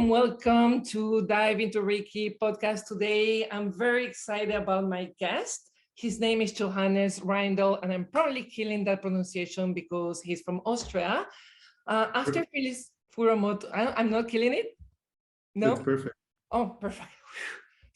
welcome to Dive Into Reiki podcast today. I'm very excited about my guest. His name is Johannes Reindl, and I'm probably killing that pronunciation because he's from Austria. After Phyllis Furumoto, I'm not killing it? No? That's perfect. Oh, perfect.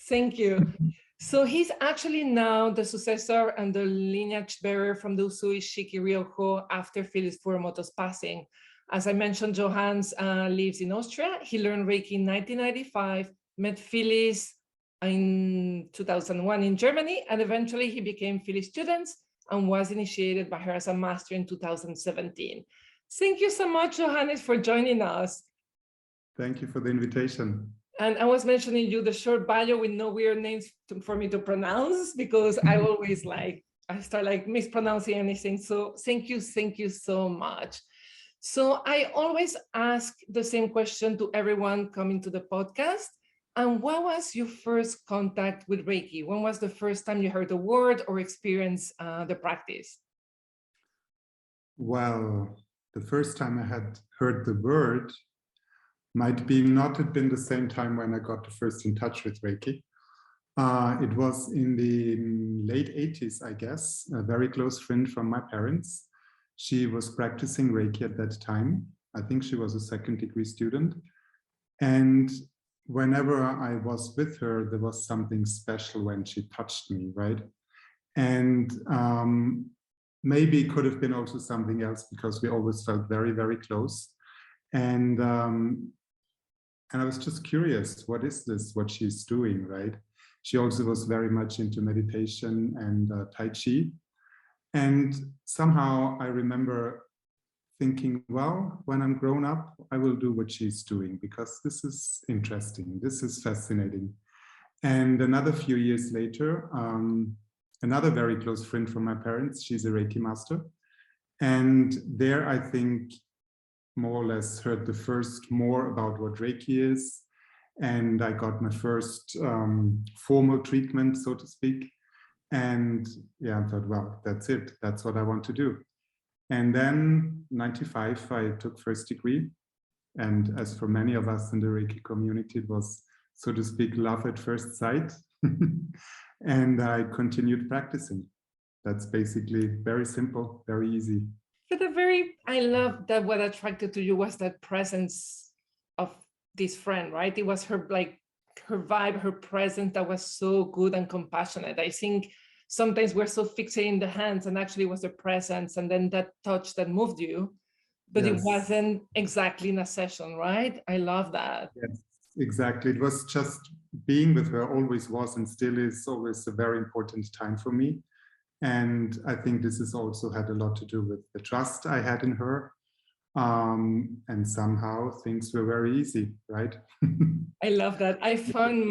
Thank you. So he's actually now the successor and the lineage bearer from the Usui Shiki Ryoho after Phyllis Furumoto's passing. As I mentioned, Johannes lives in Austria. He learned Reiki in 1995, met Phyllis in 2001 in Germany, and eventually he became Phyllis' student and was initiated by her as a master in 2017. Thank you so much, Johannes, for joining us. Thank you for the invitation. And I was mentioning you the short bio with no weird names for me to pronounce, because I always I start mispronouncing anything. So thank you so much. So I always ask the same question to everyone coming to the podcast. And what was your first contact with Reiki? When was the first time you heard the word or experienced the practice? Well, the first time I had heard the word might not have been the same time when I got first in touch with Reiki. It was in the late 80s, I guess. A very close friend from my parents. She was practicing Reiki at that time. I think she was a second-degree student. And whenever I was with her, there was something special when she touched me, right? And maybe it could have been also something else, because we always felt very, very close. And I was just curious, what is this, what she's doing, right? She also was very much into meditation and Tai Chi. And somehow I remember thinking, well, when I'm grown up, I will do what she's doing, because this is interesting, this is fascinating. And another few years later, another very close friend from my parents, she's a Reiki master. And there I think more or less heard the first more about what Reiki is. And I got my first formal treatment, so to speak. And yeah, I thought, well, that's it. That's what I want to do. And then 95, I took first degree. And as for many of us in the Reiki community, it was, so to speak, love at first sight. And I continued practicing. That's basically very simple, very easy. But I love that what attracted to you was that presence of this friend, right? It was her vibe, her presence that was so good and compassionate. I think sometimes we're so fixated in the hands, and actually it was the presence and then that touch that moved you, but yes. It wasn't exactly in a session, right? I love that. Yes, exactly. It was just being with her, always was and still is always a very important time for me. And I think this has also had a lot to do with the trust I had in her. And somehow things were very easy, right? I love that. I found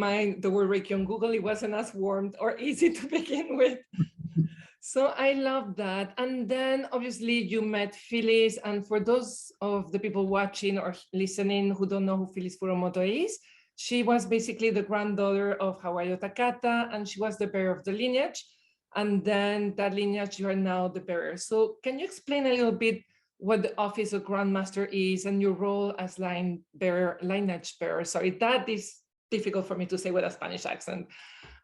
the word Reiki on Google. It wasn't as warm or easy to begin with. So I love that. And then obviously you met Phyllis. And for those of the people watching or listening who don't know who Phyllis Furumoto is, she was basically the granddaughter of Hawayo Takata, and she was the bearer of the lineage. And then that lineage, you are now the bearer. So can you explain a little bit what the office of Grandmaster is and your role as lineage bearer? Sorry, that is difficult for me to say with a Spanish accent,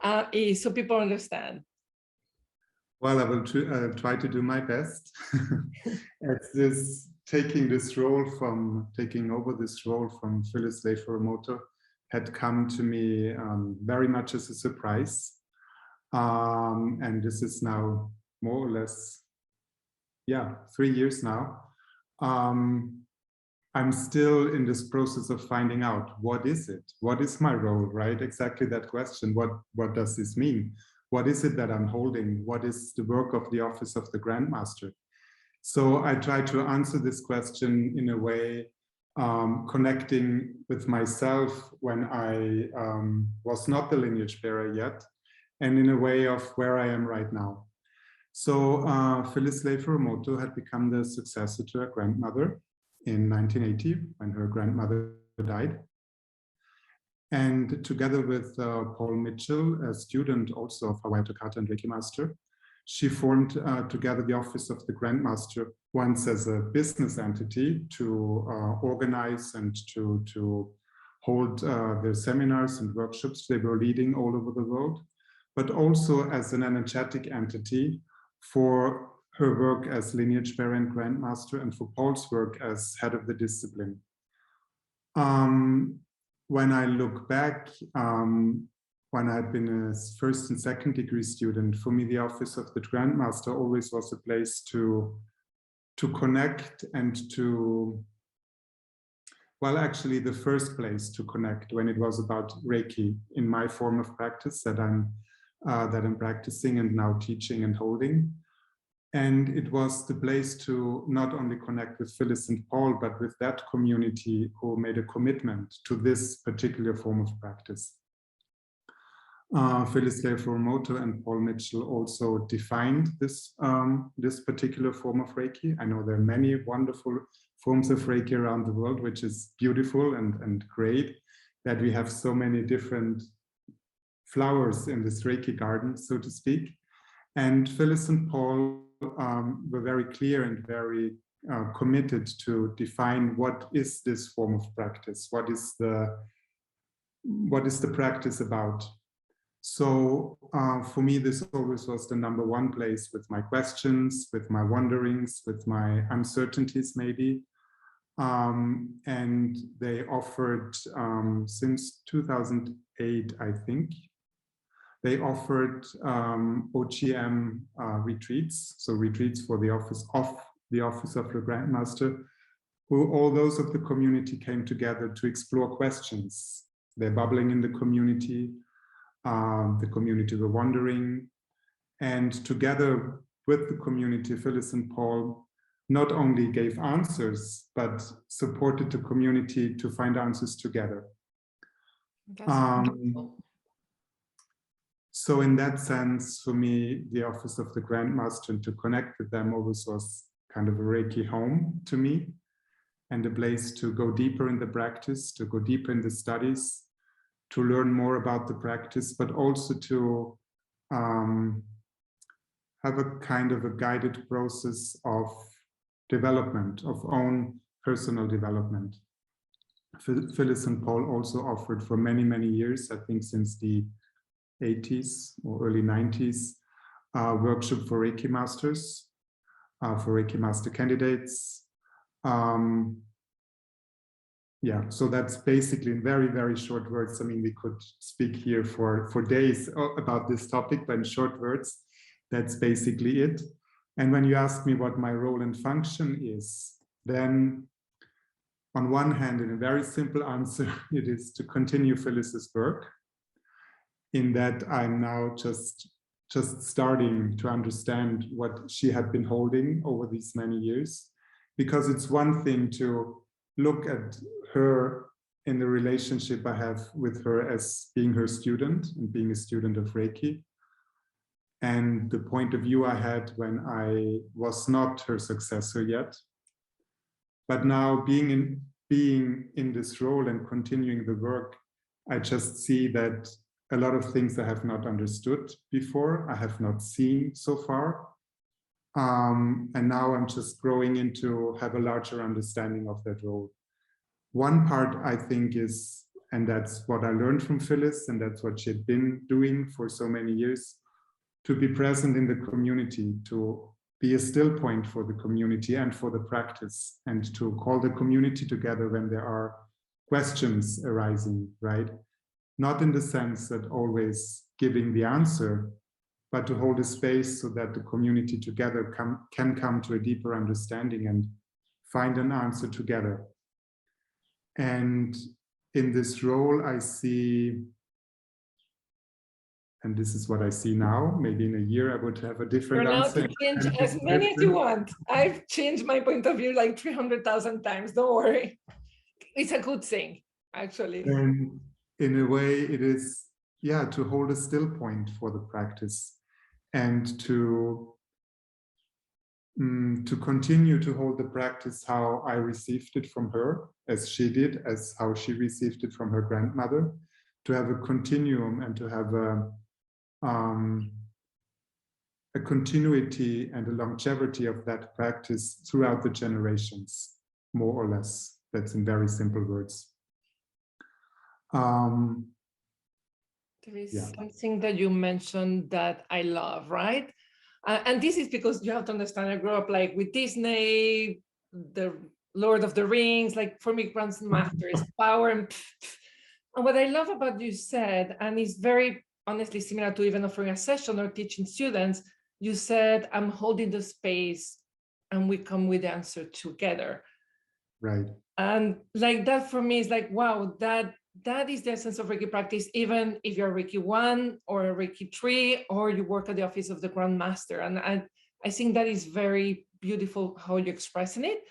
so people understand. Well, I will try to do my best. As taking over this role from Phyllis Lei Furumoto had come to me very much as a surprise. And this is now more or less, 3 years now. I'm still in this process of finding out, what is it? What is my role, right? Exactly that question. What does this mean? What is it that I'm holding? What is the work of the office of the Grandmaster? So I try to answer this question in a way, connecting with myself when I was not the lineage bearer yet, and in a way of where I am right now. So Phyllis Lei Furumoto had become the successor to her grandmother in 1980 when her grandmother died. And together with Paul Mitchell, a student also of Hawayo Takata and Reiki Master, she formed together the office of the Grandmaster, once as a business entity to organize and to hold their seminars and workshops they were leading all over the world, but also as an energetic entity for her work as lineage bearer and grandmaster, and for Paul's work as head of the discipline. When I look back, when I had been a first and second degree student, for me the office of the grandmaster always was a place to connect and to, well, actually the first place to connect when it was about Reiki in my form of practice that I'm practicing and now teaching and holding. And it was the place to not only connect with Phyllis and Paul, but with that community who made a commitment to this particular form of practice. Phyllis Lei Furumoto and Paul Mitchell also defined this, this particular form of Reiki. I know there are many wonderful forms of Reiki around the world, which is beautiful and great that we have so many different flowers in this Reiki garden, so to speak. And Phyllis and Paul were very clear and very committed to define what is this form of practice, what is the practice about. So for me, this always was the number one place with my questions, with my wonderings, with my uncertainties maybe. And they offered, since 2008, I think, they offered OGM retreats, so retreats for the office of the Grandmaster, who all those of the community came together to explore questions. They're bubbling in the community were wondering, and together with the community, Phyllis and Paul not only gave answers, but supported the community to find answers together. That's so in that sense, for me, the office of the Grandmaster and to connect with them always was kind of a Reiki home to me, and a place to go deeper in the practice, to go deeper in the studies, to learn more about the practice, but also to have a kind of a guided process of development, of own personal development. Phyllis and Paul also offered for many, many years, I think since the 80s or early 90s, workshop for Reiki masters, for Reiki master candidates. Yeah, so that's basically in very, very short words. I mean, we could speak here for days about this topic, but in short words, that's basically it. And when you ask me what my role and function is, then on one hand, in a very simple answer, it is to continue Phyllis's work, in that I'm now just starting to understand what she had been holding over these many years, because it's one thing to look at her in the relationship I have with her as being her student and being a student of Reiki, and the point of view I had when I was not her successor yet. But now being in this role and continuing the work, I just see that a lot of things I have not understood before, I have not seen so far. And now I'm just growing into have a larger understanding of that role. One part I think is, and that's what I learned from Phyllis, and that's what she had been doing for so many years, to be present in the community, to be a still point for the community and for the practice, and to call the community together when there are questions arising, right? Not in the sense that always giving the answer, but to hold a space so that the community together can come to a deeper understanding and find an answer together. And in this role, I see, and this is what I see now, maybe in a year I would have a different answer. You're allowed to change as many as you want. I've changed my point of view like 300,000 times, don't worry. It's a good thing, actually. And in a way it is, yeah, to hold a still point for the practice, and to continue to hold the practice how I received it from her, as she did, as how she received it from her grandmother, to have a continuum and to have a continuity and a longevity of that practice throughout the generations, more or less. That's in very simple words. There is Yeah. something that you mentioned that I love, right? And this is because you have to understand, I grew up like with Disney, the Lord of the Rings, like for me, Grandmaster is power and what I love about you said, and it's very honestly similar to even offering a session or teaching students, you said, I'm holding the space and we come with the answer together. Right. And like that for me is like, wow, that is the essence of Reiki practice, even if you're Reiki 1 or a Reiki 3, or you work at the office of the Grandmaster. And I think that is very beautiful how you're expressing it.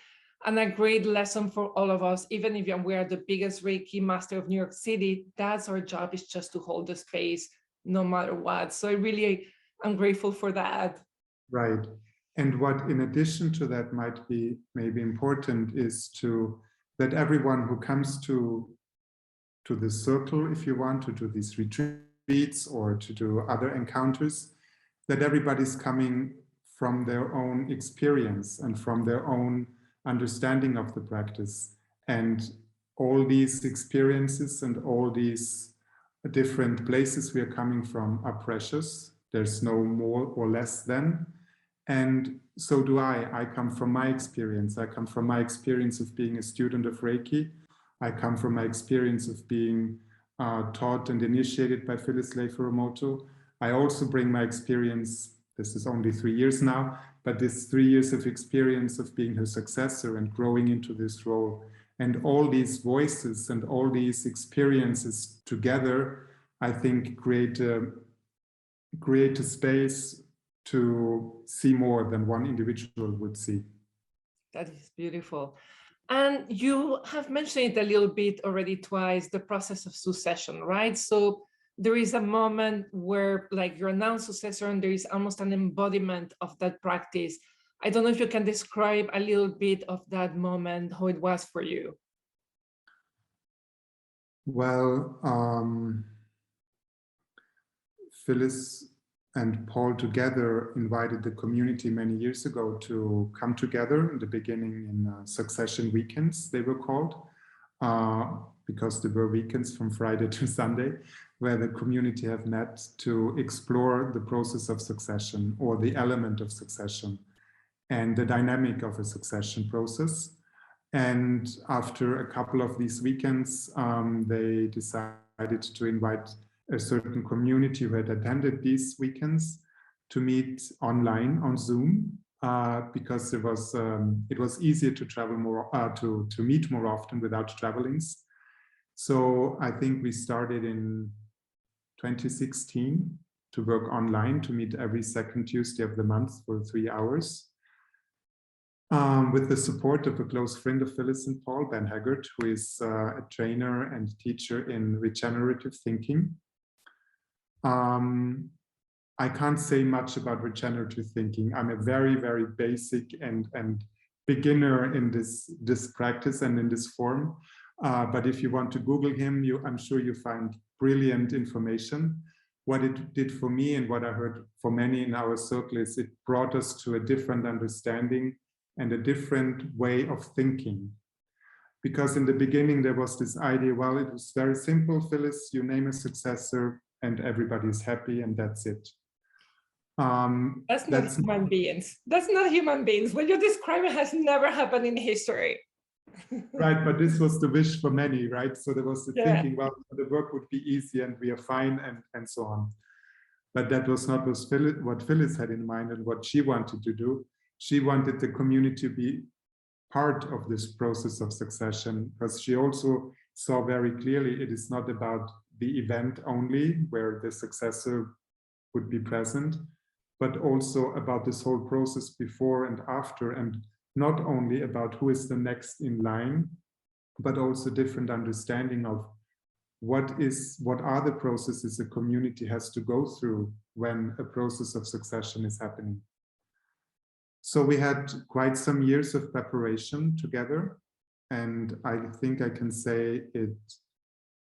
And a great lesson for all of us, even if we are the biggest Reiki master of New York City, that's our job, is just to hold the space no matter what. So I'm grateful for that. Right. And what in addition to that might be maybe important is that everyone who comes to the circle, if you want, to do these retreats or to do other encounters, that everybody's coming from their own experience and from their own understanding of the practice. And all these experiences and all these different places we are coming from are precious. There's no more or less than. And so do I. I come from my experience. I come from my experience of being a student of Reiki. I come from my experience of being taught and initiated by Phyllis Lei Furumoto. I also bring my experience, this is only 3 years now, but this 3 years of experience of being her successor and growing into this role. And all these voices and all these experiences together, I think, create a space to see more than one individual would see. That is beautiful. And you have mentioned it a little bit already twice, the process of succession, right? So there is a moment where like you're now successor and there is almost an embodiment of that practice. I don't know if you can describe a little bit of that moment, how it was for you. Well, Phyllis and Paul together invited the community many years ago to come together in the beginning in succession weekends, they were called, because there were weekends from Friday to Sunday, where the community have met to explore the process of succession or the element of succession and the dynamic of a succession process. And after a couple of these weekends, they decided to invite a certain community who had attended these weekends to meet online on Zoom, because it was easier to travel more, to meet more often without travelings. So I think we started in 2016 to work online, to meet every second Tuesday of the month for 3 hours. With the support of a close friend of Phyllis and Paul, Ben Haggart, who is a trainer and teacher in regenerative thinking. I can't say much about regenerative thinking. I'm a very, very basic and beginner in this practice and in this form. But if you want to Google him, I'm sure you find brilliant information. What it did for me and what I heard for many in our circle is it brought us to a different understanding and a different way of thinking. Because in the beginning, there was this idea, well, it was very simple, Phyllis, you name a successor and everybody's happy and that's it. That's not human beings. That's not human beings. What you describe has never happened in history. Right, but this was the wish for many, right? So there was the thinking, well, the work would be easy and we are fine and so on. But that was not what Phyllis had in mind and what she wanted to do. She wanted the community to be part of this process of succession, because she also saw very clearly it is not about the event only where the successor would be present, but also about this whole process before and after, and not only about who is the next in line, but also different understanding of what are the processes a community has to go through when a process of succession is happening. So we had quite some years of preparation together, and I think I can say it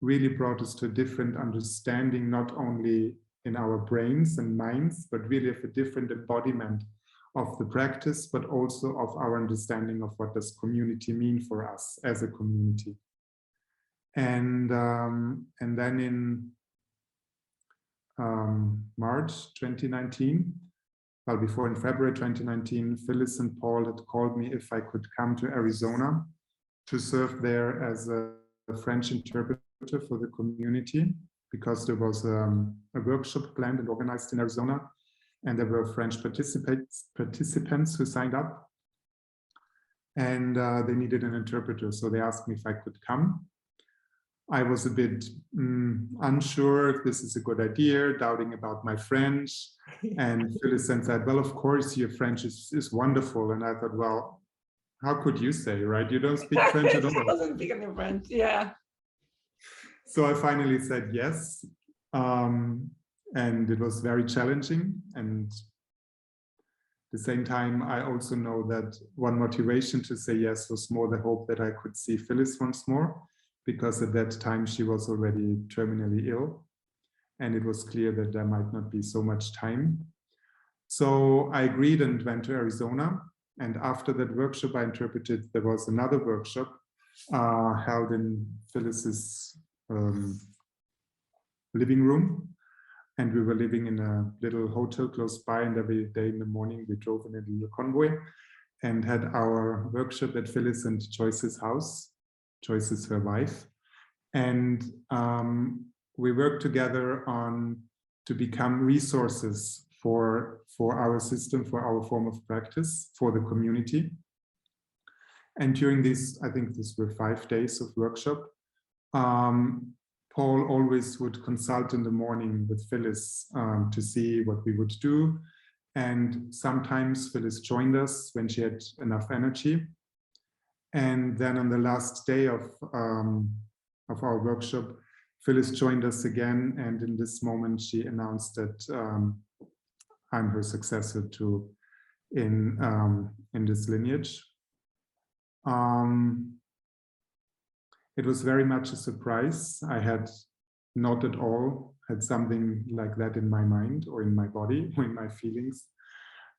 really brought us to a different understanding, not only in our brains and minds, but really of a different embodiment of the practice, but also of our understanding of what does community mean for us as a community. And then in March 2019, well, before in February 2019, Phyllis and Paul had called me if I could come to Arizona to serve there as a French interpreter for the community, because there was a workshop planned and organized in Arizona, and there were French participants who signed up, and they needed an interpreter. So they asked me if I could come. I was a bit unsure if this is a good idea, doubting about my French. And Phyllis said, well, of course, your French is wonderful. And I thought, well, how could you say, right? You don't speak French at all. She doesn't speak any French, yeah. So I finally said yes. And it was very challenging. And at the same time, I also know that one motivation to say yes was more the hope that I could see Phyllis once more, because at that time she was already terminally ill, and it was clear that there might not be so much time. So I agreed and went to Arizona. And after that workshop I interpreted, there was another workshop held in Phyllis's living room. And we were living in a little hotel close by, and every day in the morning we drove in a little convoy and had our workshop at Phyllis and Joyce's house. Joyce is her wife. And we worked together to become resources for our system, for our form of practice, for the community. And during these, I think these were 5 days of workshop, Paul always would consult in the morning with Phyllis to see what we would do. And sometimes Phyllis joined us when she had enough energy. And then on the last day of our workshop, Phyllis joined us again. And in this moment, she announced that I'm her successor in this lineage. It was very much a surprise. I had not at all had something like that in my mind or in my body or in my feelings.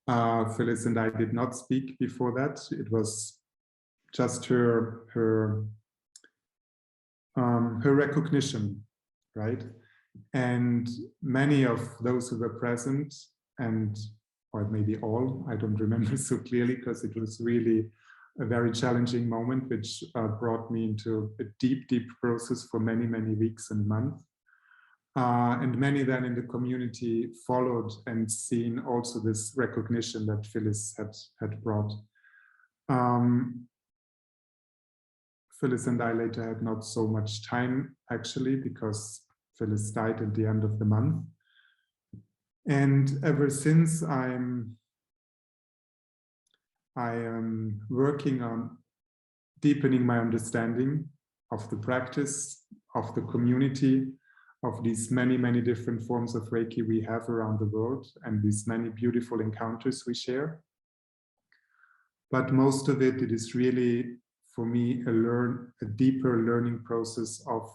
Phyllis and I did not speak before that. It was just her recognition, right? And many of those who were present, or maybe all, I don't remember so clearly, because it was really a very challenging moment, which brought me into a deep, deep process for many, many weeks and months. And many then in the community followed and seen also this recognition that Phyllis had brought. Phyllis and I later had not so much time, actually, because Phyllis died at the end of the month. And ever since I am working on deepening my understanding of the practice, of the community, of these many, many different forms of Reiki we have around the world, and these many beautiful encounters we share. But most of it is really, for me, a deeper learning process of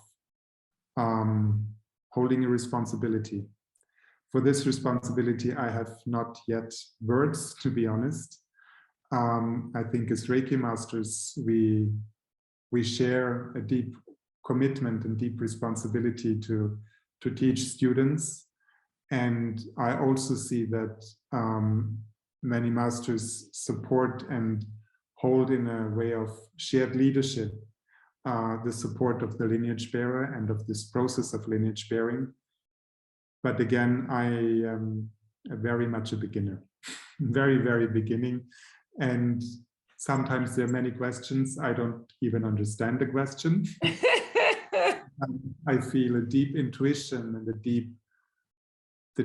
holding a responsibility. For this responsibility, I have not yet words, to be honest. I think as Reiki masters, we share a deep commitment and deep responsibility to teach students. And I also see that many masters support and hold in a way of shared leadership the support of the lineage bearer and of this process of lineage bearing. But again, I am very much a beginner, very, very beginning. And sometimes there are many questions. I don't even understand the question. I feel a deep intuition and the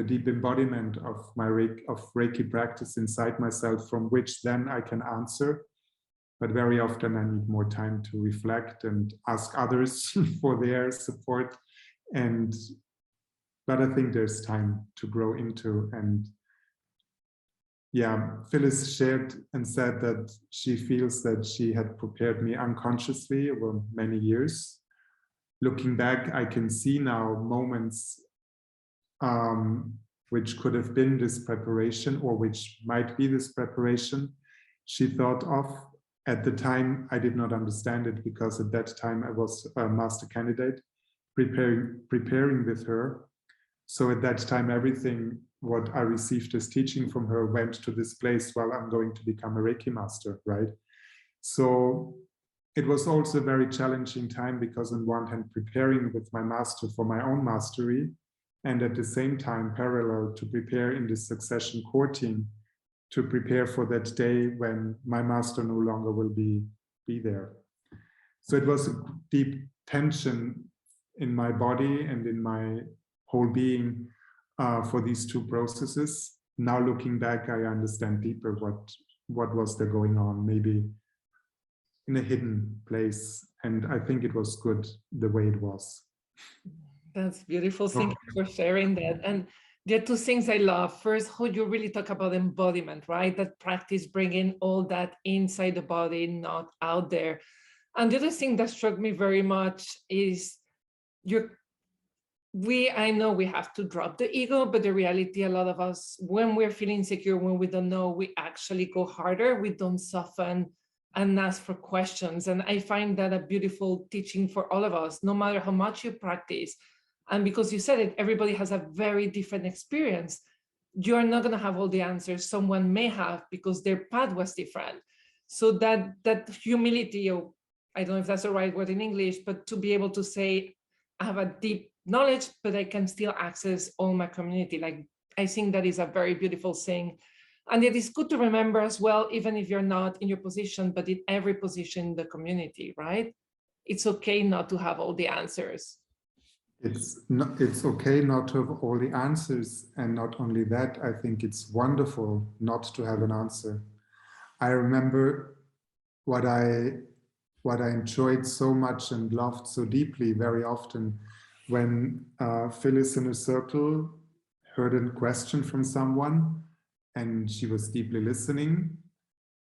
deep embodiment of my Reiki practice inside myself, from which then I can answer. But very often I need more time to reflect and ask others for their support. But I think there's time to grow into. And yeah, Phyllis shared and said that she feels that she had prepared me unconsciously over many years. Looking back, I can see now moments which could have been this preparation, or which might be this preparation she thought of. At the time, I did not understand it because at that time I was a master candidate preparing with her. So at that time, everything what I received as teaching from her went to this place while I'm going to become a Reiki master, right? So it was also a very challenging time because on one hand, preparing with my master for my own mastery, and at the same time, parallel to prepare in this succession courting, to prepare for that day when my master no longer will be there. So it was a deep tension in my body and in my whole being for these two processes. Now looking back, I understand deeper what was there going on, maybe in a hidden place. And I think it was good the way it was. That's beautiful. Thank you for sharing that. And there are two things I love. First, how you really talk about embodiment, right? That practice bringing all that inside the body, not out there. And the other thing that struck me very much is I know we have to drop the ego, but the reality, a lot of us, when we're feeling insecure, when we don't know, we actually go harder. We don't soften and ask for questions. And I find that a beautiful teaching for all of us, no matter how much you practice. And because you said it, everybody has a very different experience. You're not going to have all the answers. Someone may have because their path was different. So that humility, or I don't know if that's the right word in English, but to be able to say, I have a deep knowledge, but I can still access all my community. Like, I think that is a very beautiful thing. And it is good to remember as well, even if you're not in your position, but in every position in the community, right? It's okay not to have all the answers. It's okay not to have all the answers. And not only that, I think it's wonderful not to have an answer. I remember what I enjoyed so much and loved so deeply very often when Phyllis in a circle heard a question from someone and she was deeply listening.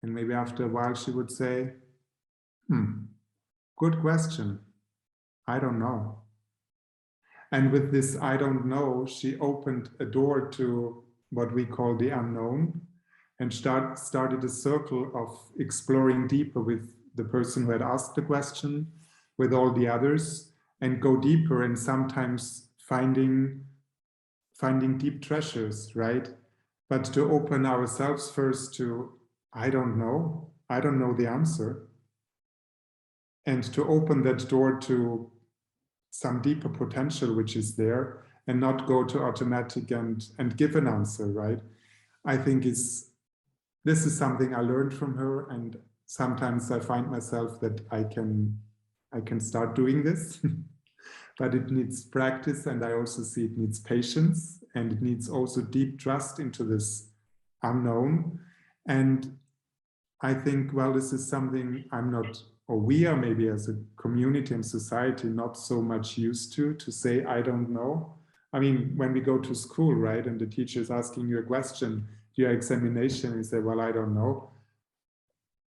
And maybe after a while she would say, good question. I don't know. And with this I don't know, she opened a door to what we call the unknown and started a circle of exploring deeper with the person who had asked the question, with all the others, and go deeper and sometimes finding deep treasures, right? But to open ourselves first to, I don't know the answer. And to open that door to some deeper potential which is there and not go to automatic and give an answer, right? I think this is something I learned from her, and sometimes I find myself that I can start doing this, but it needs practice, and I also see it needs patience, and it needs also deep trust into this unknown. And I think, well, this is something I'm not, or we are maybe as a community and society not so much used to say, I don't know. I mean, when we go to school, right, and the teacher is asking you a question, your examination, you say, well, I don't know.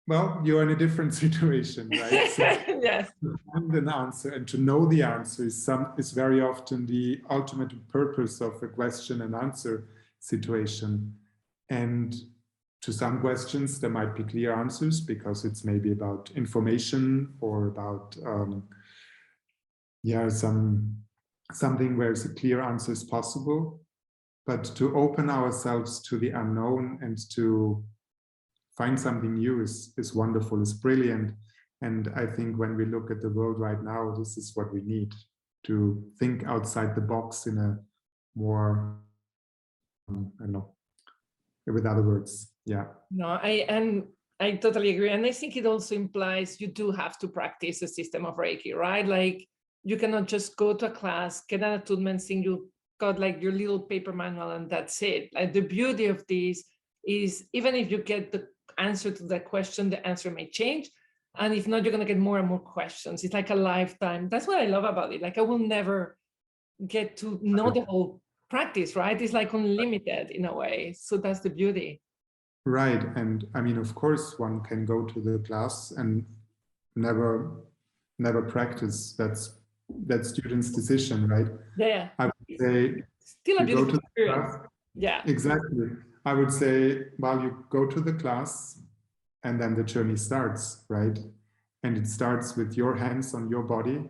Well, you're in a different situation, right? So yes. To find an answer and to know the answer is very often the ultimate purpose of a question and answer situation. And to some questions, there might be clear answers because it's maybe about information or about, something where a clear answer is possible. But to open ourselves to the unknown and to find something new is wonderful, is brilliant. And I think when we look at the world right now, this is what we need, to think outside the box in a more, I don't know, with other words, yeah. No, I totally agree. And I think it also implies you do have to practice a system of Reiki, right? Like, you cannot just go to a class, get an attunement thing, you got like your little paper manual and that's it. Like, the beauty of this is even if you get the answer to that question, the answer may change. And if not, you're going to get more and more questions. It's like a lifetime. That's what I love about it. Like, I will never get to know the whole practice, right? It's like unlimited in a way. So that's the beauty. Right. And I mean, of course, one can go to the class and never practice. That's student's decision, right? Yeah. I would say Still a beautiful experience. Class, yeah. Exactly. I would say, well, you go to the class, and then the journey starts, right? And it starts with your hands on your body.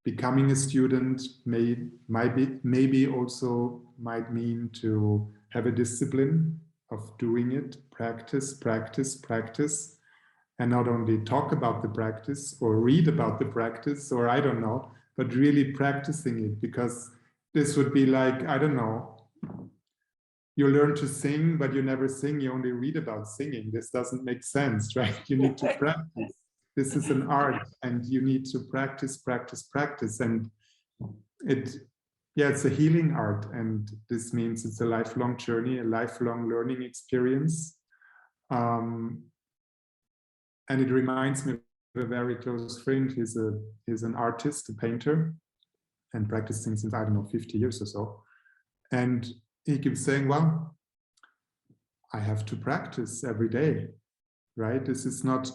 Becoming a student maybe also might mean to have a discipline of doing it, practice, practice, practice, and not only talk about the practice or read about the practice, or I don't know, but really practicing it, because this would be like, I don't know, you learn to sing, but you never sing, you only read about singing. This doesn't make sense, right? You need to practice. This is an art, and you need to practice, practice, practice. And it's a healing art. And this means it's a lifelong journey, a lifelong learning experience. And it reminds me of a very close friend. He's an artist, a painter, and practicing since, I don't know, 50 years or so. And he keeps saying, well, I have to practice every day, right? This is not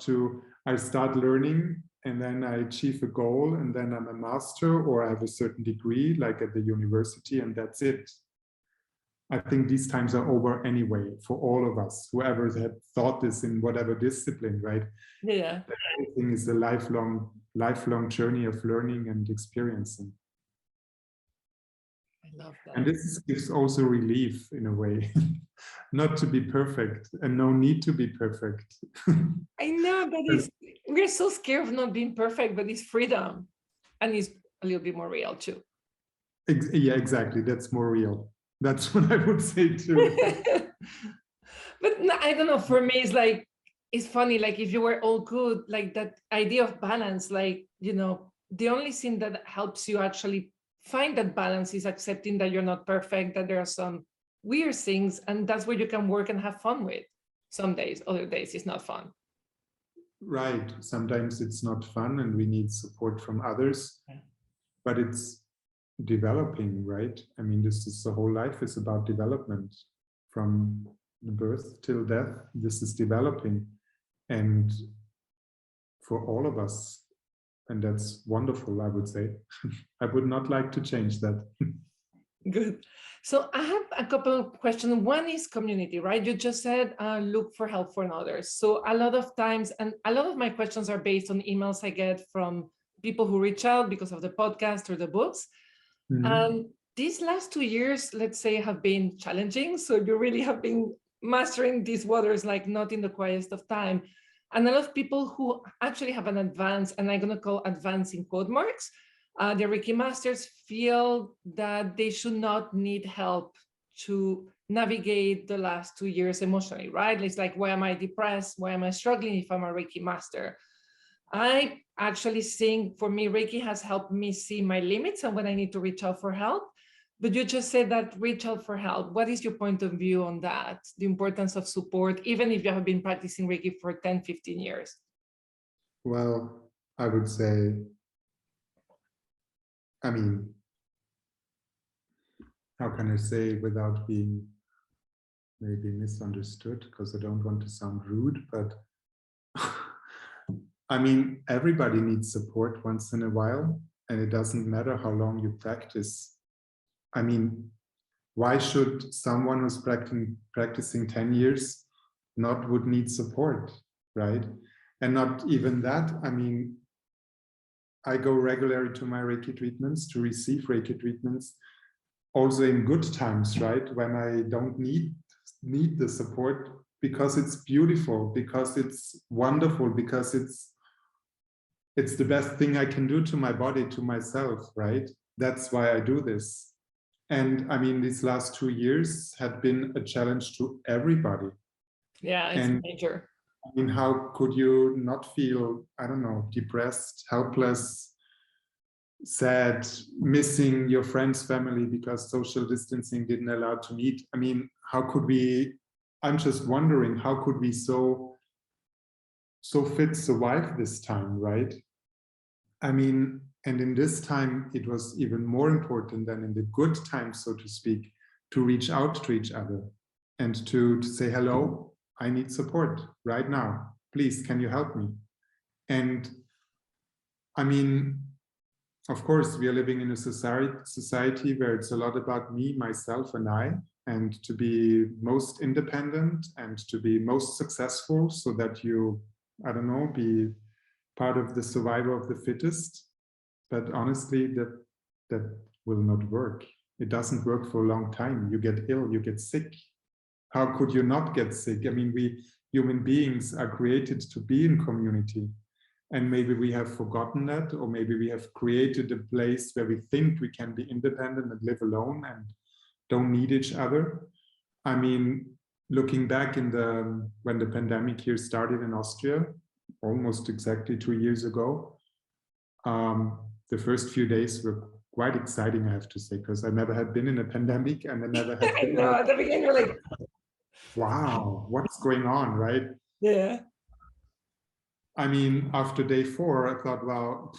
I start learning and then I achieve a goal and then I'm a master or I have a certain degree, like at the university, and that's it. I think these times are over anyway for all of us, whoever had thought this in whatever discipline, right? Yeah. Everything is a lifelong journey of learning and experiencing. I love that. And this gives also relief in a way, not to be perfect and no need to be perfect. I know, but we're so scared of not being perfect, but it's freedom. And it's a little bit more real too. Yeah, exactly. That's more real. That's what I would say too. But no, I don't know, for me, it's like, it's funny, like if you were all good, like that idea of balance, like, the only thing that helps you actually find that balance is accepting that you're not perfect, that there are some weird things, and that's where you can work and have fun with. Some days, other days it's not fun. Right. Sometimes it's not fun and we need support from others, but it's developing, right? I mean, the whole life is about development. From birth till death, this is developing, and for all of us. And that's wonderful, I would say. I would not like to change that. Good. So I have a couple of questions. One is community, right? You just said look for help from others. So a lot of times, and a lot of my questions are based on emails I get from people who reach out because of the podcast or the books. And these last 2 years, let's say, have been challenging. So you really have been mastering these waters like not in the quietest of time. And a lot of people who actually have an advance, and I'm going to call advance in quote marks, the Reiki masters feel that they should not need help to navigate the last 2 years emotionally, right? It's like, why am I depressed? Why am I struggling if I'm a Reiki master? I actually think, for me, Reiki has helped me see my limits and when I need to reach out for help. But you just said that reach out for help. What is your point of view on that? The importance of support, even if you have been practicing Reiki for 10, 15 years? Well, I would say, I mean, how can I say without being maybe misunderstood, because I don't want to sound rude, but I mean, everybody needs support once in a while, and it doesn't matter how long you practice. I mean, why should someone who's practicing 10 years would need support, right? And not even that. I mean, I go regularly to my Reiki treatments, to receive Reiki treatments, also in good times, right? When I don't need the support, because it's beautiful, because it's wonderful, because it's the best thing I can do to my body, to myself, right? That's why I do this. And I mean, these last 2 years had been a challenge to everybody. Yeah, it's major. I mean, how could you not feel, I don't know, depressed, helpless, sad, missing your friend's family because social distancing didn't allow to meet? I mean, I'm just wondering, how could we so fit survive this time, right? I mean, and in this time, it was even more important than in the good times, so to speak, to reach out to each other and to say, hello, I need support right now. Please, can you help me? And I mean, of course, we are living in a society where it's a lot about me, myself, and I. and to be most independent and to be most successful so that you, I don't know, be part of the survival of the fittest. But honestly, that will not work. It doesn't work for a long time. You get ill, you get sick. How could you not get sick? I mean, we human beings are created to be in community. And maybe we have forgotten that, or maybe we have created a place where we think we can be independent and live alone and don't need each other. I mean, looking back in when the pandemic here started in Austria, almost exactly 2 years ago, the first few days were quite exciting, I have to say, because I never had been in a pandemic and I never had I know, at the beginning you're like, wow, what's going on, right? Yeah. I mean, after day 4, I thought, well,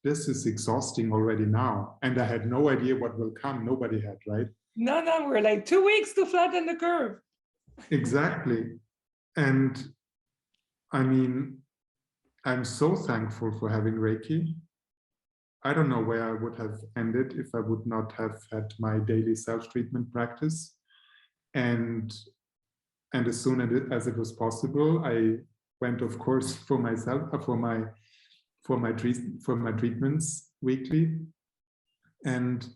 this is exhausting already now. And I had no idea what will come. Nobody had, right? No, we're like 2 weeks to flatten the curve. Exactly. And I mean, I'm so thankful for having Reiki. I don't know where I would have ended if I would not have had my daily self-treatment practice. And as soon as it was possible, I went, of course, for myself, for my treatments weekly. And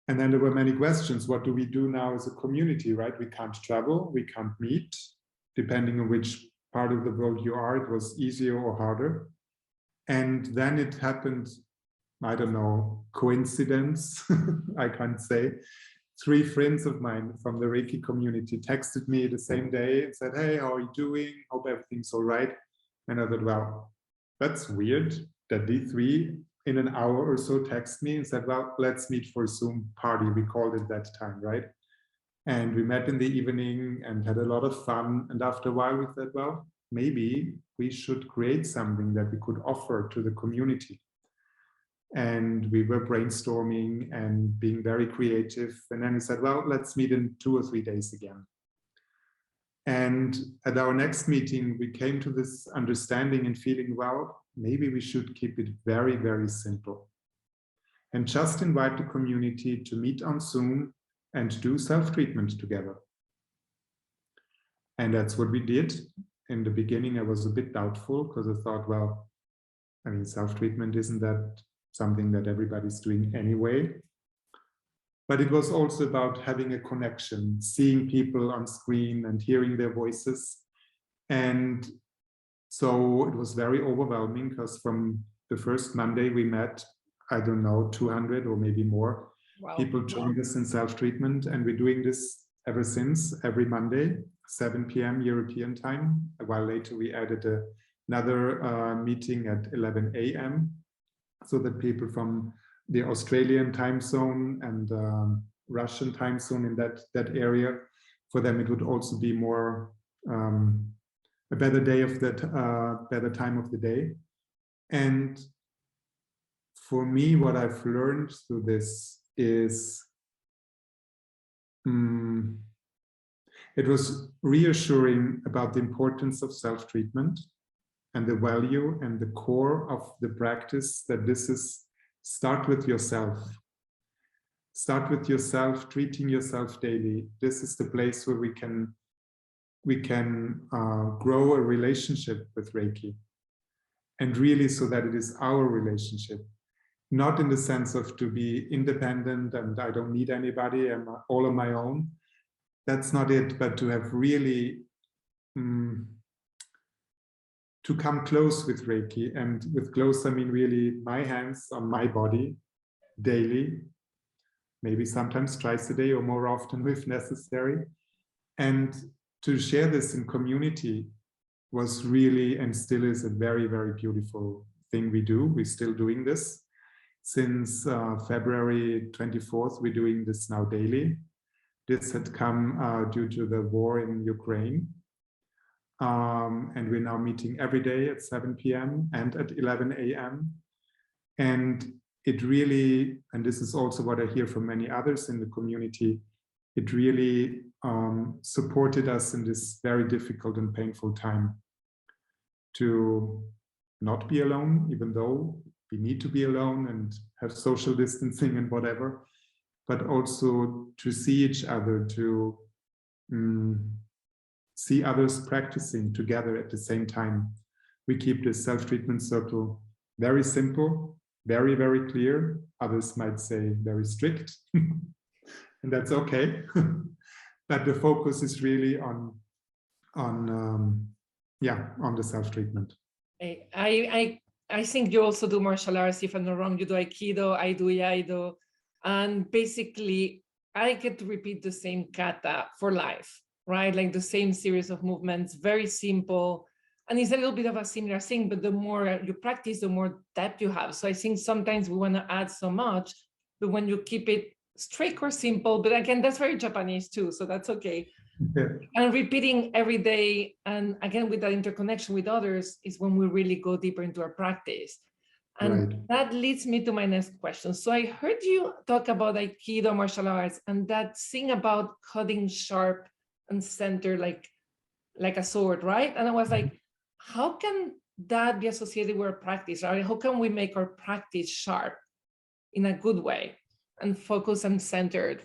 then there were many questions. What do we do now as a community, right? We can't travel, we can't meet. Depending on which part of the world you are, it was easier or harder. And then it happened, I don't know, coincidence, I can't say. 3 friends of mine from the Reiki community texted me the same day and said, hey, how are you doing? Hope everything's all right. And I thought, well, that's weird that these 3 in an hour or so text me and said, well, let's meet for a Zoom party. We called it that time, right? And we met in the evening and had a lot of fun. And after a while we said, well, maybe we should create something that we could offer to the community. And we were brainstorming and being very creative. And then we said, well, let's meet in 2 or 3 days again. And at our next meeting, we came to this understanding and feeling, well, maybe we should keep it very, very simple. And just invite the community to meet on Zoom and do self-treatment together. And that's what we did. In the beginning, I was a bit doubtful because I thought, well, I mean, self-treatment isn't that something that everybody's doing anyway. But it was also about having a connection, seeing people on screen and hearing their voices. And so it was very overwhelming because from the first Monday we met, I don't know, 200 or maybe more people joined us in self-treatment. And we're doing this ever since, every Monday, 7 p.m. European time. A while later, we added another meeting at 11 a.m. so that people from the Australian time zone and Russian time zone in that area, for them it would also be more a better day of that better time of the day. And for me, what I've learned through this is it was reassuring about the importance of self-treatment and the value and the core of the practice, that this is start with yourself. Start with yourself, treating yourself daily. This is the place where we can grow a relationship with Reiki. And really so that it is our relationship. Not in the sense of to be independent and I don't need anybody, I'm all on my own. That's not it, but to have really to come close with Reiki. And with close, I mean really my hands on my body daily, maybe sometimes twice a day or more often if necessary. And to share this in community was really and still is a very, very beautiful thing we do. We're still doing this. Since February 24th, we're doing this now daily. This had come due to the war in Ukraine. And we're now meeting every day at 7 p.m. and at 11 a.m. And it really, and this is also what I hear from many others in the community, it really supported us in this very difficult and painful time to not be alone, even though we need to be alone and have social distancing and whatever. but also to see each other, to see others practicing together at the same time. We keep this self-treatment circle very simple, very, very clear. Others might say very strict, and that's okay. But the focus is really on the self-treatment. I think you also do martial arts. If I'm not wrong, you do Aikido, I do Iaido. And basically, I get to repeat the same kata for life, right? Like the same series of movements, very simple. And it's a little bit of a similar thing, but the more you practice, the more depth you have. So I think sometimes we want to add so much, but when you keep it strict or simple, but again, that's very Japanese too, so that's okay. Yeah. And repeating every day, and again, with that interconnection with others, is when we really go deeper into our practice. And that leads me to my next question. So I heard you talk about Aikido martial arts and that thing about cutting sharp and center like a sword, right? And I was like, how can that be associated with our practice, right? How can we make our practice sharp in a good way and focused and centered?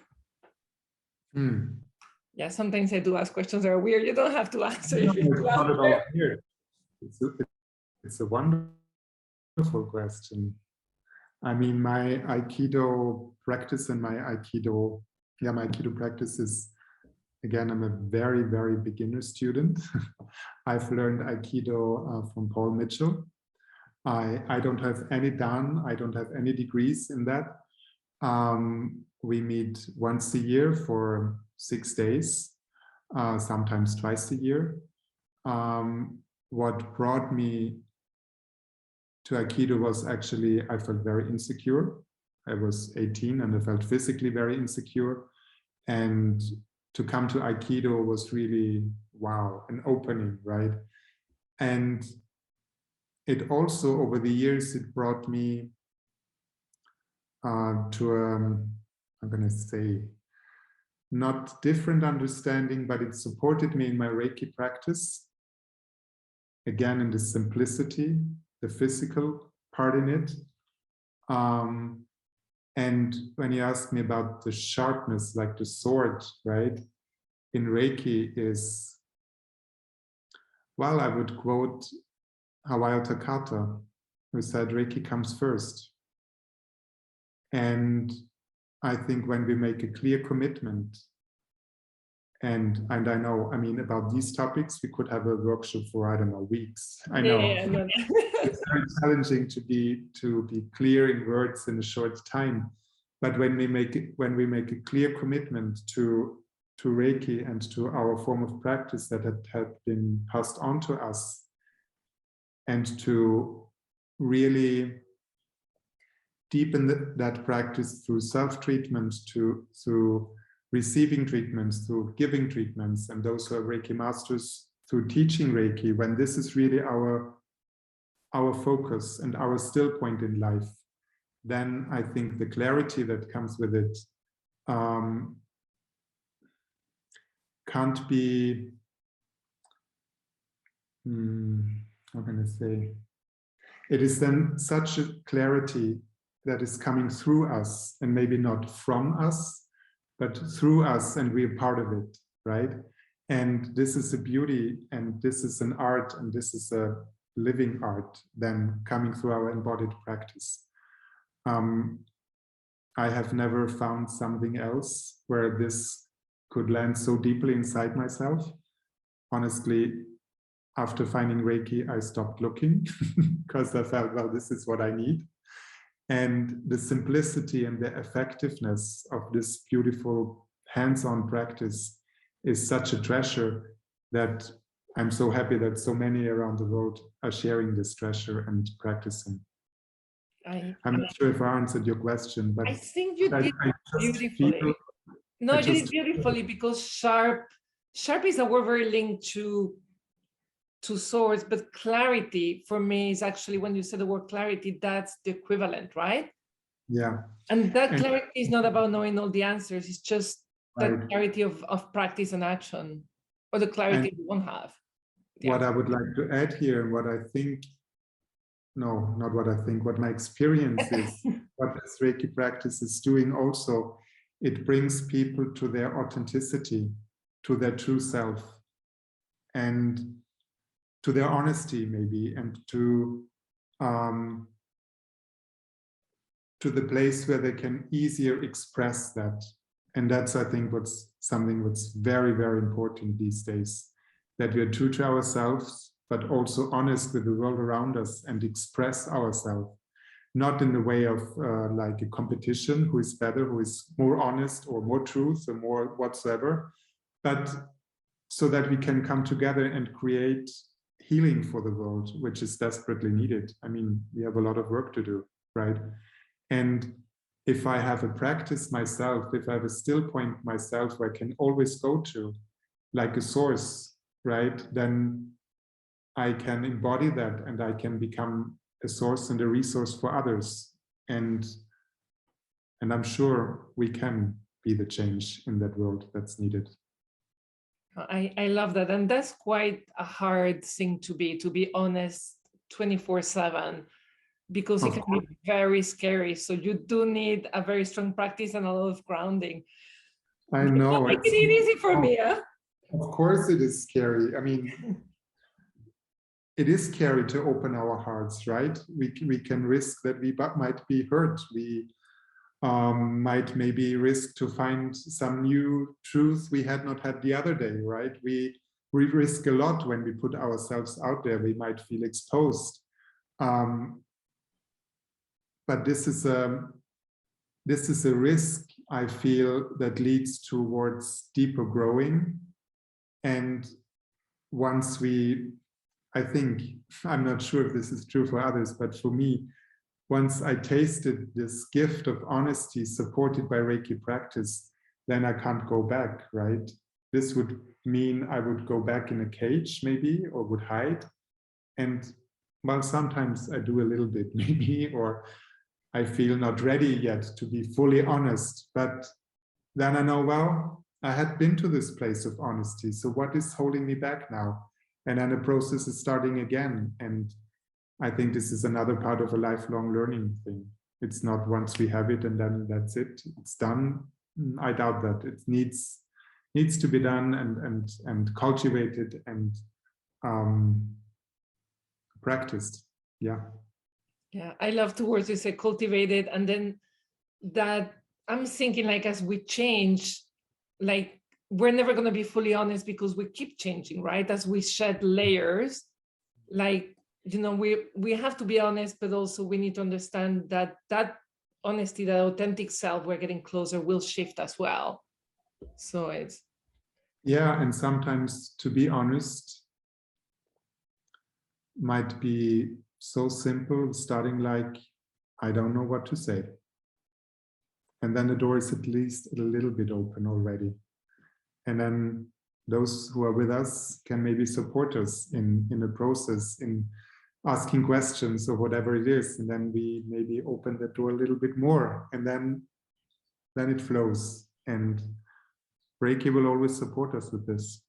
Yeah, sometimes I do ask questions that are weird. You don't have to answer. No, it's not about weird. It's a wonderful question. I mean, my Aikido practice and my Aikido practice is, again, I'm a very, very beginner student. I've learned Aikido from Paul Mitchell. I don't have any Dan, I don't have any degrees in that. We meet once a year for 6 days, sometimes twice a year. What brought me to Aikido was actually, I felt very insecure. I was 18 and I felt physically very insecure. And to come to Aikido was really, wow, an opening, right? And it also, over the years, it brought me to I'm going to say, not different understanding, but it supported me in my Reiki practice. Again, in the simplicity, the physical part in it. And when you ask me about the sharpness, like the sword, right? In Reiki is, well, I would quote Hawayo Takata, who said Reiki comes first. And I think when we make a clear commitment, and I know, I mean, about these topics, we could have a workshop for, I don't know, weeks. I know. Yeah. It's very challenging to be clear in words in a short time. But when we make a clear commitment to Reiki and to our form of practice that had been passed on to us, and to really deepen that practice through self-treatment, through receiving treatments, through giving treatments, and those who are Reiki masters through teaching Reiki, when this is really our focus and our still point in life, then I think the clarity that comes with it can't be, how can I say, it is then such a clarity that is coming through us, and maybe not from us, but through us, and we're part of it, right? And this is a beauty, and this is an art, and this is a living art then coming through our embodied practice. I have never found something else where this could land so deeply inside myself. Honestly, after finding Reiki, I stopped looking because I felt, well, this is what I need. And the simplicity and the effectiveness of this beautiful hands-on practice is such a treasure that I'm so happy that so many around the world are sharing this treasure and practicing. I'm not sure if I answered your question, but I think you did beautifully. No, you did beautifully, because sharp is a word very linked to swords, but clarity for me is actually, when you said the word clarity, that's the equivalent, right? Yeah. And that clarity is not about knowing all the answers, it's just that clarity of practice and action, or the clarity we won't have. Yeah. What I would like to add here, and what I think, no, not what I think, what my experience is, what this Reiki practice is doing also, it brings people to their authenticity, to their true self, and to their honesty maybe, and to the place where they can easier express that. And that's, I think, what's something that's very, very important these days, that we are true to ourselves, but also honest with the world around us and express ourselves, not in the way of like a competition, who is better, who is more honest or more truth or more whatsoever, but so that we can come together and create healing for the world, which is desperately needed. I mean, we have a lot of work to do, right? And if I have a practice myself, if I have a still point myself where I can always go to, like a source, right, then I can embody that and I can become a source and a resource for others. And I'm sure we can be the change in that world that's needed. I love that. And that's quite a hard thing to be honest 24/7, because it can be very scary. So you do need a very strong practice and a lot of grounding. I know. It's making it easy for me, huh? Of course it is scary. I mean, it is scary to open our hearts, right? We can risk that we might be hurt. We might maybe risk to find some new truth we had not had the other day, right? We risk a lot when we put ourselves out there. We might feel exposed. But this is a risk, I feel, that leads towards deeper growing. And once I think, I'm not sure if this is true for others, but for me, once I tasted this gift of honesty supported by Reiki practice, then I can't go back, right? This would mean I would go back in a cage maybe, or would hide. And well, sometimes I do a little bit maybe, or I feel not ready yet to be fully honest. But then I know, well, I had been to this place of honesty. So what is holding me back now? And then the process is starting again. And I think this is another part of a lifelong learning thing. It's not once we have it and then that's it, it's done. I doubt that. It needs to be done and cultivated and practiced. Yeah. Yeah, I love the words you say, cultivated. And then that I'm thinking, like, as we change, like, we're never going to be fully honest because we keep changing, right? As we shed layers, like, you know, we have to be honest, but also we need to understand that that honesty, that authentic self we're getting closer, will shift as well. So it's, yeah, and sometimes to be honest might be so simple, starting like, I don't know what to say. And then the door is at least a little bit open already. And then those who are with us can maybe support us in the process, in asking questions or whatever it is. And then we maybe open the door a little bit more, and then it flows. And Reiki will always support us with this.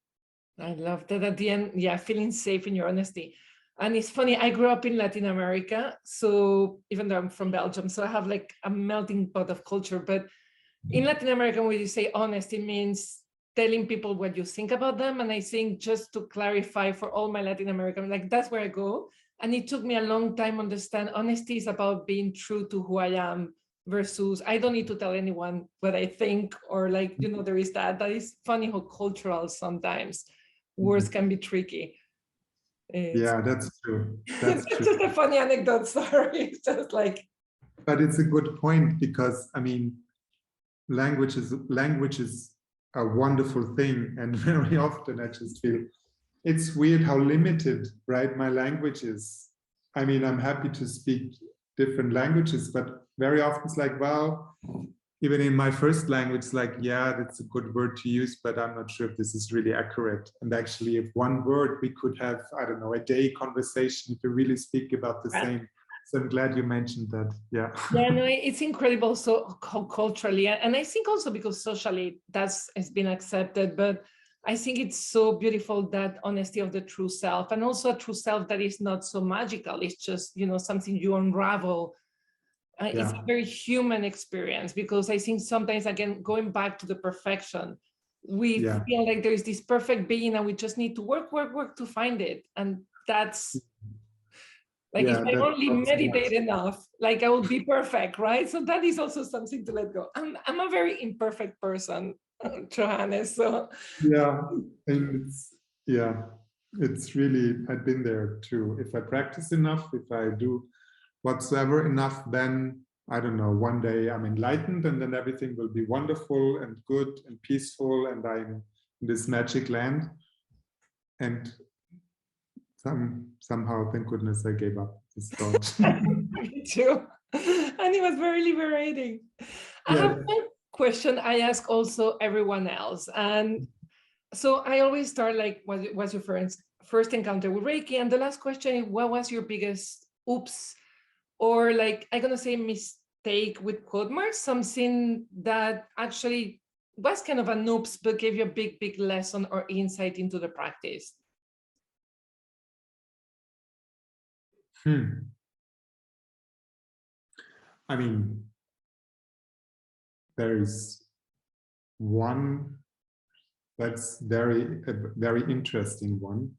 I love that at the end, yeah, feeling safe in your honesty. And it's funny, I grew up in Latin America, so even though I'm from Belgium, so I have like a melting pot of culture. But in Latin America, when you say honest, it means telling people what you think about them. And I think, just to clarify for all my Latin American, like, that's where I go. And it took me a long time to understand honesty is about being true to who I am, versus I don't need to tell anyone what I think, or like, you know, there is that is funny how cultural sometimes words can be tricky. Yeah, that's true. That's it's true. just a funny anecdote, sorry. It's just like, but it's a good point, because I mean, language is a wonderful thing, and very often I just feel it's weird how limited, right, my language is. I mean, I'm happy to speak different languages, but very often it's like, well, even in my first language, like, yeah, that's a good word to use, but I'm not sure if this is really accurate. And actually, if one word, we could have, I don't know, a day conversation to really speak about the same. So I'm glad you mentioned that. Yeah. Yeah, no, it's incredible. So culturally, and I think also because socially has been accepted, but I think it's so beautiful, that honesty of the true self, and also a true self that is not so magical. It's just, you know, something you unravel It's a very human experience, because I think sometimes, again, going back to the perfection, we feel like there is this perfect being and we just need to work to find it. And that's like, if I only meditate enough, like I will be perfect, right? So that is also something to let go. I'm a very imperfect person, Johannes. So and it's really, I've been there too. If I practice enough, if I do whatsoever enough, then I don't know, one day I'm enlightened and then everything will be wonderful and good and peaceful and I'm in this magic land. And somehow, thank goodness, I gave up this thought. Me too. And it was very liberating. I have one question I ask also everyone else. And so I always start like, what was your first encounter with Reiki? And the last question is, what was your biggest oops? Or like, I'm going to say mistake with quote marks, something that actually was kind of an oops, but gave you a big, big lesson or insight into the practice. I mean, there is one that's a very interesting one.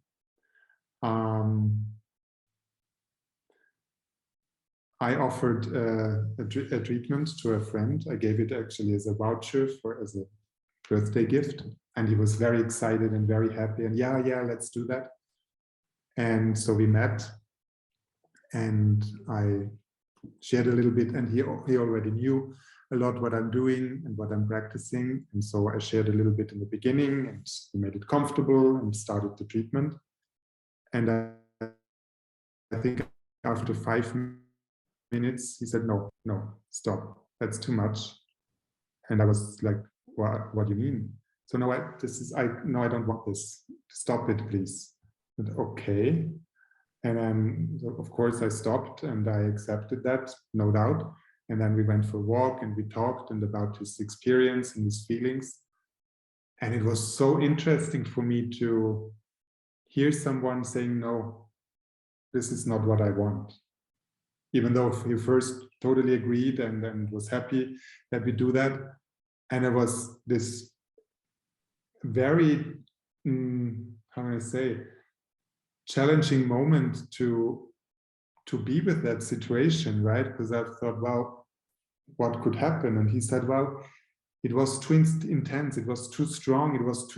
I offered a treatment to a friend. I gave it actually as a voucher as a birthday gift, and he was very excited and very happy. And yeah, let's do that. And so we met, and I shared a little bit, and he already knew a lot what I'm doing and what I'm practicing. And so I shared a little bit in the beginning, and we made it comfortable and started the treatment. And I think after 5 minutes, he said, no, stop, that's too much. And I was like, what do you mean? So no, I don't want this. Stop it, please. And, okay. And then, of course, I stopped and I accepted that, no doubt. And then we went for a walk and we talked and about his experience and his feelings. And it was so interesting for me to hear someone saying, no, this is not what I want. Even though he first totally agreed and was happy that we do that. And it was this very, how can I say, challenging moment to be with that situation, right? Because I thought, well, what could happen? And he said, well, it was too intense, it was too strong, it was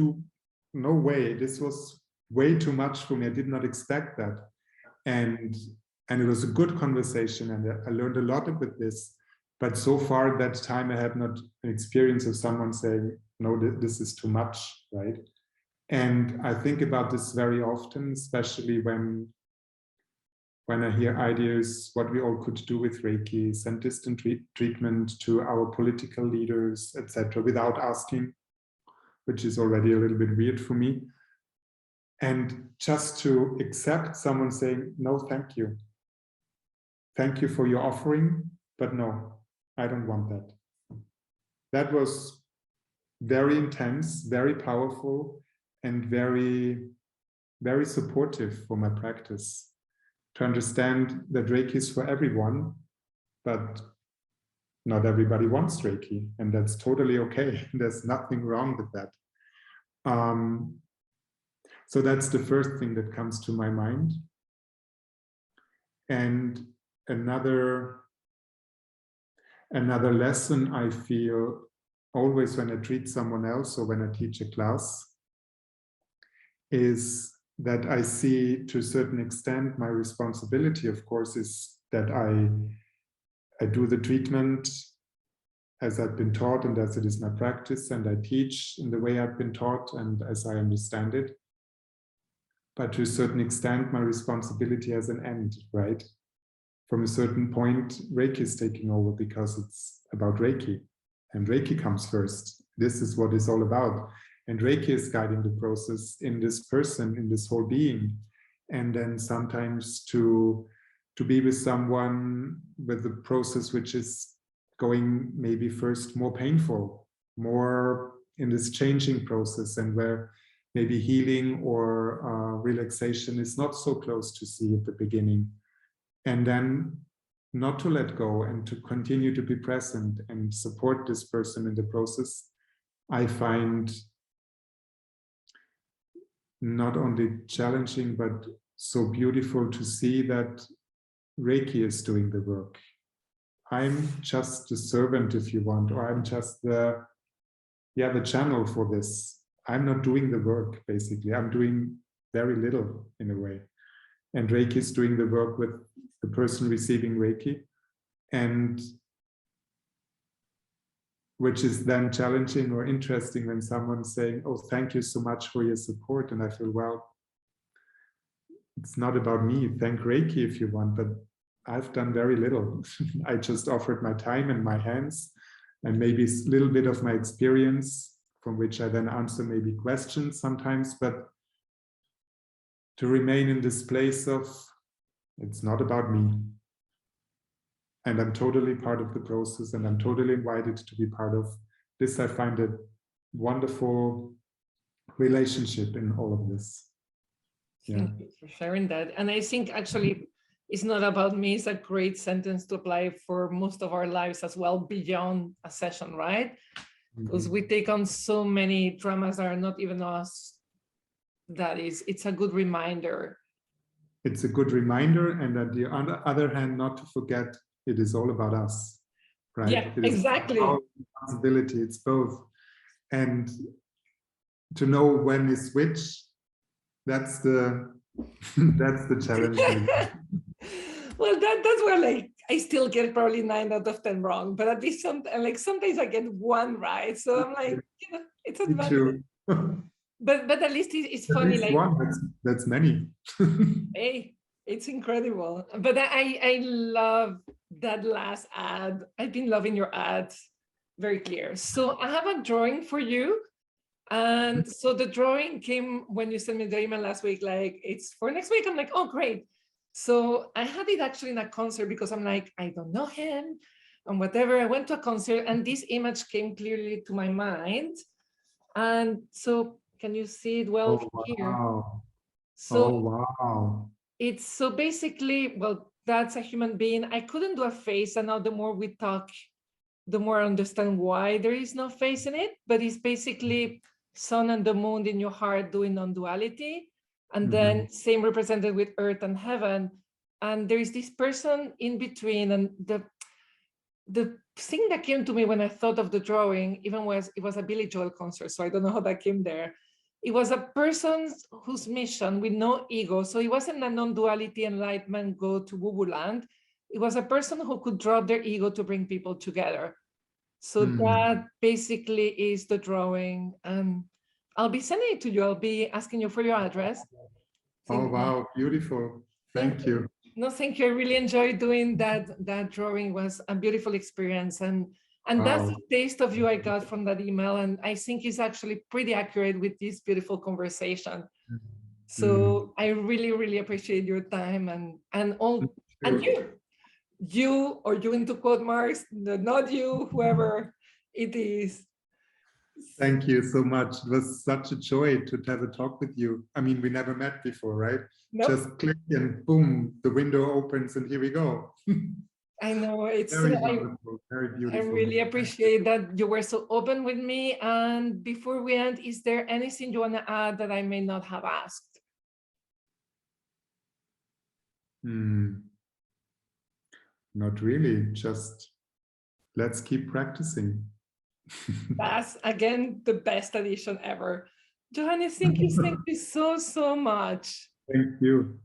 no way, this was way too much for me. I did not expect that. And it was a good conversation, and I learned a lot with this. But so far that time I had not an experience of someone saying, no, this is too much, right? And I think about this very often, especially when I hear ideas, what we all could do with Reiki, send distant treatment to our political leaders, etc., without asking, which is already a little bit weird for me. And just to accept someone saying, no, thank you. Thank you for your offering, but no, I don't want that. That was very intense, very powerful, and very, very supportive for my practice. To understand that Reiki is for everyone, but not everybody wants Reiki, and that's totally okay. There's nothing wrong with that. So that's the first thing that comes to my mind. And another lesson I feel always when I treat someone else or when I teach a class is that I see, to a certain extent, my responsibility, of course, is that I do the treatment as I've been taught and as it is my practice, and I teach in the way I've been taught and as I understand it. But to a certain extent, my responsibility has an end, right? From a certain point, Reiki is taking over because it's about Reiki, and Reiki comes first. This is what it's all about. And Reiki is guiding the process in this person, in this whole being. And then sometimes to be with someone with the process which is going maybe first more painful, more in this changing process, and where maybe healing or relaxation is not so close to see at the beginning. And then not to let go and to continue to be present and support this person in the process, I find not only challenging, but so beautiful to see that Reiki is doing the work. I'm just the servant, if you want, or I'm just the channel for this. I'm not doing the work, basically. I'm doing very little in a way. And Reiki is doing the work with the person receiving Reiki, and which is then challenging or interesting when someone's saying, oh, thank you so much for your support. And I feel, well, it's not about me. Thank Reiki if you want, but I've done very little. I just offered my time and my hands and maybe a little bit of my experience, from which I then answer maybe questions sometimes, but to remain in this place of, it's not about me. And I'm totally part of the process, and I'm totally invited to be part of this. I find a wonderful relationship in all of this. Thank you for sharing that. And I think actually it's not about me. It's a great sentence to apply for most of our lives as well, beyond a session, right? Because we take on so many dramas that are not even us. It's a good reminder. It's a good reminder, and on the other hand, not to forget, it is all about us, right? Yeah, exactly. Our responsibility, it's both. And to know when is which, that's the challenge. Well, that's where like I still get probably 9 out of 10 wrong, but at least sometimes I get 1 right. So I'm like, it's advantage. But at least it's funny. Like that's many. Hey, it's incredible. But I love that last ad. I've been loving your ads. Very clear. So I have a drawing for you. And so the drawing came when you sent me the email last week, like it's for next week. I'm like, oh, great. So I had it actually in a concert because I'm like, I don't know him and whatever. I went to a concert and this image came clearly to my mind. And so can you see it well here? So wow. It's so basically, well, that's a human being. I couldn't do a face, and now the more we talk, the more I understand why there is no face in it, but it's basically sun and the moon in your heart doing non-duality, and then same represented with earth and heaven. And there is this person in between, and the thing that came to me when I thought of the drawing, even was it was a Billy Joel concert, so I don't know how that came there. It was a person whose mission with no ego. So it wasn't a non-duality enlightenment go to woo-woo land. It was a person who could drop their ego to bring people together. So that basically is the drawing. And I'll be sending it to you. I'll be asking you for your address. Oh, wow. Beautiful. Thank you. No, thank you. I really enjoyed doing that drawing. It was a beautiful experience. And that's the taste of you I got from that email. And I think it's actually pretty accurate with this beautiful conversation. So I really, really appreciate your time and you or you into quote marks, not you, whoever it is. Thank you so much. It was such a joy to have a talk with you. I mean, we never met before, right? Nope. Just click and boom, the window opens and here we go. I know, it's very wonderful, very beautiful. I really appreciate that you were so open with me. And before we end, is there anything you want to add that I may not have asked? Not really, just let's keep practicing. That's again the best addition ever. Johannes, thank you so much. Thank you.